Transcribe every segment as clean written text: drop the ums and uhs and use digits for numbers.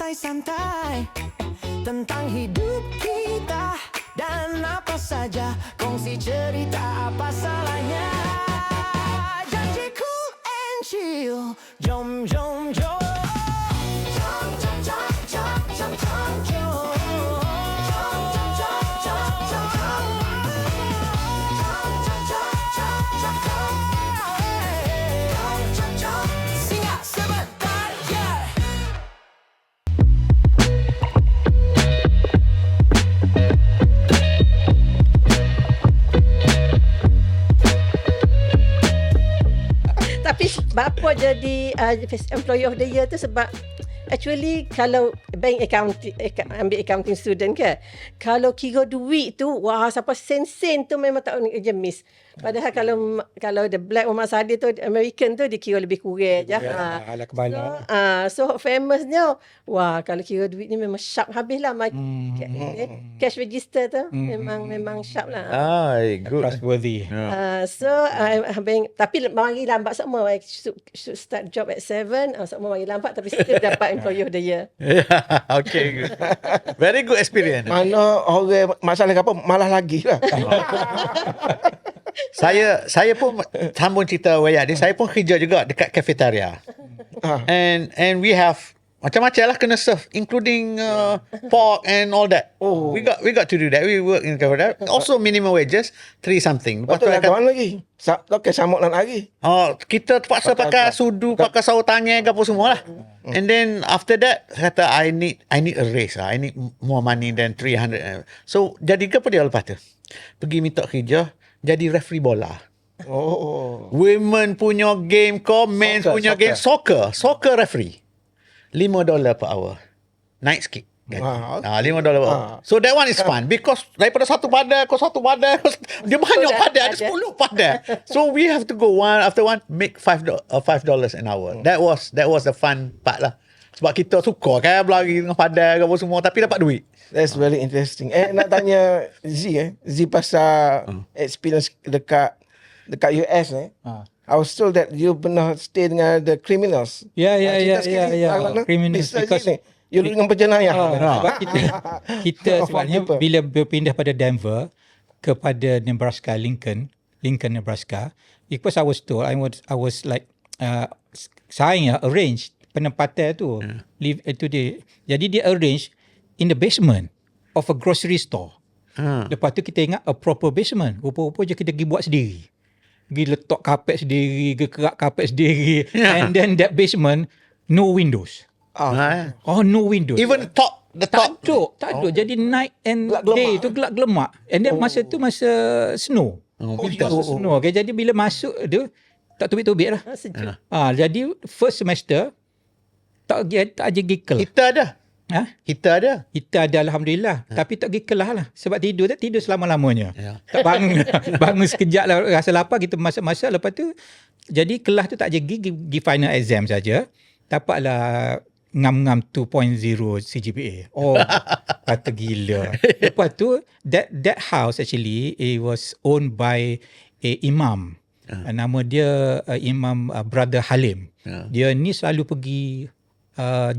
santai-santai tentang hidup kita dan apa saja, kongsi cerita, apa salahnya. Janji cool and chill, jom jom jom. Jom jom jom jom jom jom jom. Jom jom jom jom jom jom. Jom jom jom jom jom jom. Jom jom jom. Singgah sebentar, yeah. Tapi bapa jadi employee of the year tu sebab actually kalau bank accounting ambil accounting student ke, kalau kira duit tu wah siapa sen-sen tu memang tak boleh kerja miss. Padahal kalau the black Muhammad Sadi tu American tu dia kira lebih kurang je. Ala kebala. So famousnya wah kalau kira duit ni memang sharp habis lah. Cash register tu memang sharp lah. Good. Trustworthy. So tapi mari lambat semua. I should start job at 7. Semua mari lambat tapi still dapat employee of the year. Okay, good. Very good experience. Mana orang masalah apa malah lagi lah. Saya pun sambung cerita Wayat ni, saya pun kerja juga dekat cafeteria. And we have macam-macam lah kena serve, including pork and all that. We got to do that. We work in cafeteria. Also minimum wages 3 something. Lepas tu Betul lah kawan lagi. Okey samuk nak lagi. Kita terpaksa pakai sudu, pakai sarung tangan ke apa semua lah. And then after that kata I need a raise lah. I need more money than 300. So jadi ke apa dia lepas tu? Pergi minta kerja jadi referee bola. Women punya game ko, men punya game soccer referee. $5 per hour. Naik sikit. $5 per hour. So that one is fun because daripada satu padai dia banyak padai, ada 10 padai. So we have to go one after one make $5 an hour. That was the fun part lah. Sebab kita suka kan berlari dengan padai ke apa semua tapi dapat duit. That's very interesting. Nak tanya Z pasal experience dekat US I was told that you pernah stay dengan the criminals. Ya. Criminals because you dengan penjenayah. Kita sebenarnya bila berpindah pada Denver kepada Nebraska, Lincoln, Nebraska, because I was told I was like saya arrange penempatan tu live today. Jadi dia arrange in the basement of a grocery store. Lepas tu kita ingat a proper basement. Rupa-rupa je kita pergi buat sendiri. Pergi letak kapet sendiri, kerak kapet sendiri. And then that basement, no windows. No windows. Even the top. Tak ada. Jadi night and day tu gelap gelemak. And then masa tu masa snow. Snow. Okay, jadi bila masuk tu, tak tubik-tubik lah. Sejuk. Jadi first semester, tak pergi kelas. Kita ada. Alhamdulillah. Tapi tak pergi kelas lah. Sebab tidur selama-lamanya. Tak bangun sekejap lah. Rasa lapar kita masak-masak. Lepas tu, jadi kelas tu tak pergi final exam saja. Dapatlah ngam-ngam 2.0 CGPA. Kata gila. Lepas tu, that house actually, it was owned by a imam. Nama dia Imam Brother Halim. Dia ni selalu pergi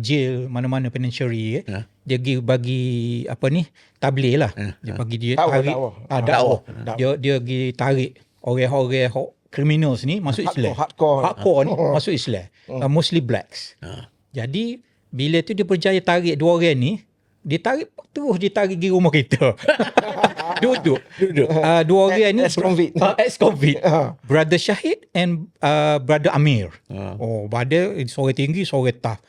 jail mana-mana penitentiary dia pergi bagi tabligh lah. Dia bagi dia tarik dakwah. Dia pergi tarik orang-orang criminals ni masuk Islam. Hardcore ni masuk Islam. Mostly blacks. Jadi bila tu dia berjaya tarik 2 orang ni, dia tarik di rumah kita. Duduk. 2 orang ni ex-convict. Brother Syahid and Brother Amir. Brother seorang tinggi, seorang tough.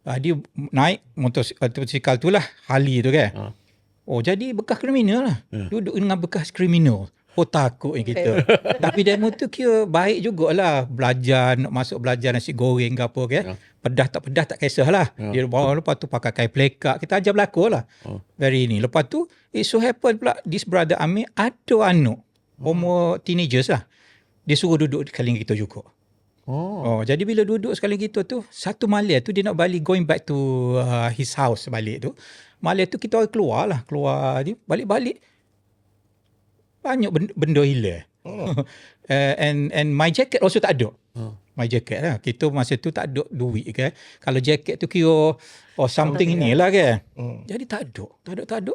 Dia naik motosikal tu lah, Harley tu kan. Jadi bekas kriminal lah. Duduk dengan bekas kriminal. Takut kita. Tapi demo tu kira baik jugalah. Nak masuk belajar nasi goreng ke apa kan. Pedas tak kisah lah. Dia bawa lepas tu pakai kain pelekak. Kita ajar berlaku lah. Very ni. Lepas tu, it so happen pula, this brother Amir ada anak. Umur teenagers lah. Dia suruh duduk sekali kita juga. Jadi bila duduk sekali kita tu, satu malam tu dia nak balik, going back to his house balik tu. Malam tu kita keluar dia balik-balik. Banyak benda hilang. And my jacket also tak ada. My jacket lah. Kita masa tu tak ada duit ke. Kalau jacket tu kira something inilah ke. Jadi tak ada.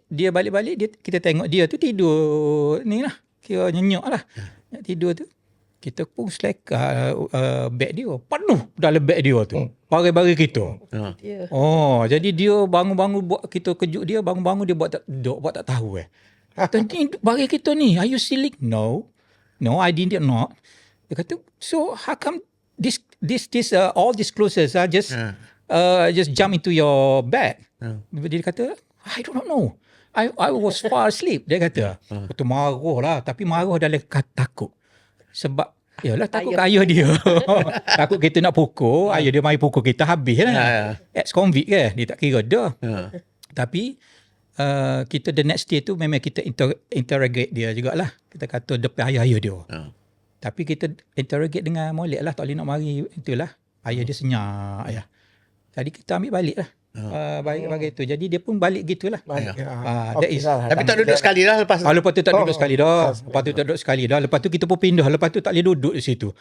Dia balik-balik kita tengok dia tu tidur ni lah. Kira nyenyak lah. Nak tidur tu. Kita pun seleka beg dia. Penuh dalam beg dia tu. Barang-barang kita. Ya. Oh, jadi dia bangun-bangun buat kita kejut dia. Bangun-bangun dia buat tak tahu Ni barang kita ni. Are you stealing? No, I did not. Dia kata, so how come this all these clothes are just jump into your bag? Dia kata, I don't know. I was far asleep. Dia kata, betul marah lah. Tapi marah dalam takut. Sebab, yalah takut ke ayah dia. Takut kita nak pukul. Ayah dia mari pukul kita habis lah. Ex-convict ke. Dia tak kira dah. Tapi, kita the next day tu memang kita interrogate dia jugalah. Kita kata depan ayah dia. Tapi kita interrogate dengan molek lah. Tak boleh nak mari. Itulah. Ayah dia senyap. Jadi kita ambil balik lah. Bagi tu. Jadi dia pun balik gitulah. Tapi tak duduk sekali dah lepas. Lepas tu tak duduk sekali dah. Lepas tu kita pun pindah. Lepas tu tak boleh duduk di situ.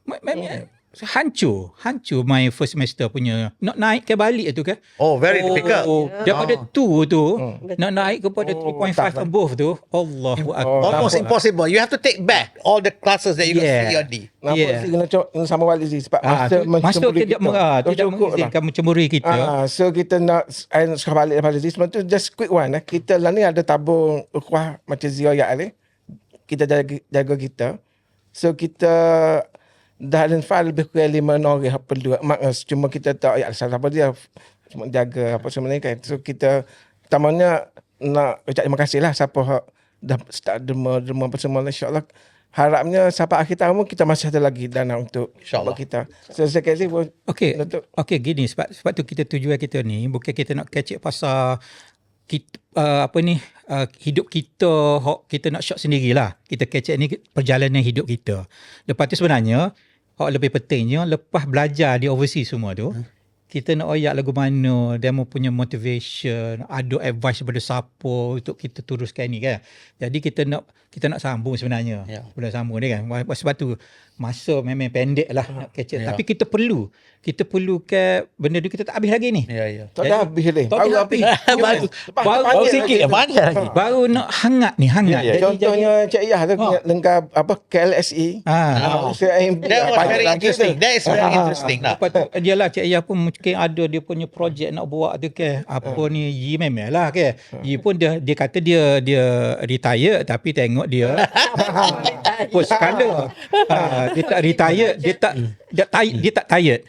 Memang hancur my first semester punya. Nak naik ke balik tu ke. Very difficult. Daripada 2 tu nak naik kepada 3.5 above tu, Allahu Akbar. Almost impossible. You have to take back all the classes that you got COD. Nampak kena sama balik Zee. Sebab masa tidak mengizinkan mencemburi kita. So kita nak balik daripada Zee. Sebab tu just quick one. Kita lah ni ada tabung ukhuwah macam Zee ayat ni. Kita jaga kita. So kita dah identify lebih kurang 5 orang yang perlu. Cuma kita tak salah apa dia. Cuma jaga apa sebenarnya kan. So kita pertamanya nak ucap terima kasih lah siapa dah start derma apa semua. InsyaAllah harapnya sampai akhir tahun kita masih ada lagi dana untuk buat kita. So saya kasi pun. Okay, gini sebab tu kita tujuan kita ni bukan kita nak catch up pasal kita, hidup kita nak shot sendirilah. Kita catch up ni perjalanan hidup kita. Lepas tu sebenarnya lebih pentingnya lepas belajar di overseas semua tu, kita nak oyak lagu mana, demo punya motivation, ada advice daripada siapa untuk kita teruskan ni kan. Jadi kita nak sambung sebenarnya. Boleh sambung ni kan. Sebab tu masa memang pendek lah nak catch up. Tapi kita perlu ke benda tu kita tak habis lagi ni. Tak dah habis ni. Baru habis. Baru sikit banyak lagi. Baru nak hangat ni. Contohnya Cik Yah tu lengkap KLSE. That is very interesting. Lepas tu dia lah Cik Yah pun mungkin ada dia punya projek nak buat tu ke. Apa ni Yi memang lah ke. Yi pun dia kata dia retire tapi tengok dia post color. Dia tak retire, dia tak tired.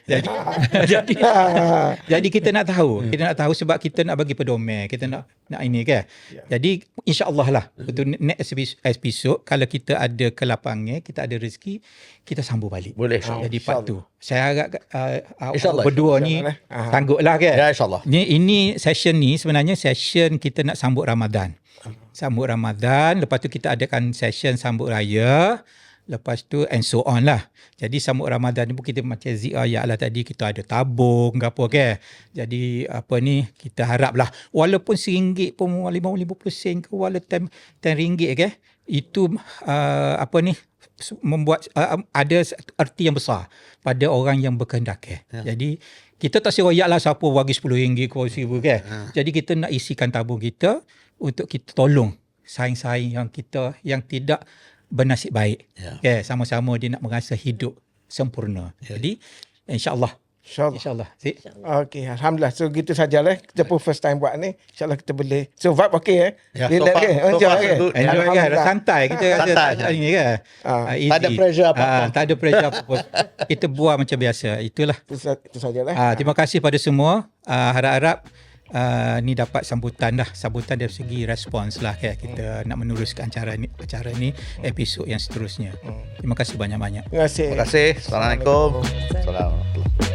Jadi kita nak tahu sebab kita nak bagi pedoman, kita nak ini kan. Jadi insya-Allah lah untuk next episode kalau kita ada kelapangan, kita ada rezeki, kita sambung balik. Boleh. Jadi part tu. Saya harap berdua ni sangguplah kan. Ya insya-Allah. Ini session ni sebenarnya session kita nak sambut Ramadan. Lepas tu kita adakan session sambut raya. Lepas tu and so on lah. Jadi sambut Ramadan ni pun kita macam Zee ayat lah tadi, kita ada tabung ke apa ke. Jadi kita harap lah walaupun RM1 pun 50 sen ke walaupun RM10 ke, itu membuat ada arti yang besar pada orang yang berkehendak ke. Jadi kita tak seroyak lah siapa bagi RM10 ke RM1,000 ke. Jadi kita nak isikan tabung kita untuk kita tolong saing-saing yang tidak bernasib baik. Sama-sama dia nak merasa hidup sempurna. Jadi insya-Allah. Okey, alhamdulillah. So gitu sajalah. Kita pun first time buat ni. InsyaAllah kita boleh survive okey Enjoy kan. Santai kita kata ini kan. Tak ada pressure apa-apa. Tak ada pressure apa-apa. Kita buat macam biasa. Itulah. Itu sajalah. Terima kasih pada semua. Harap-harap ni dapat sambutan dari segi respons lah kan. Kita nak meneruskan acara ni episod yang seterusnya. Terima kasih banyak-banyak. Terima kasih. Assalamualaikum. Assalamualaikum.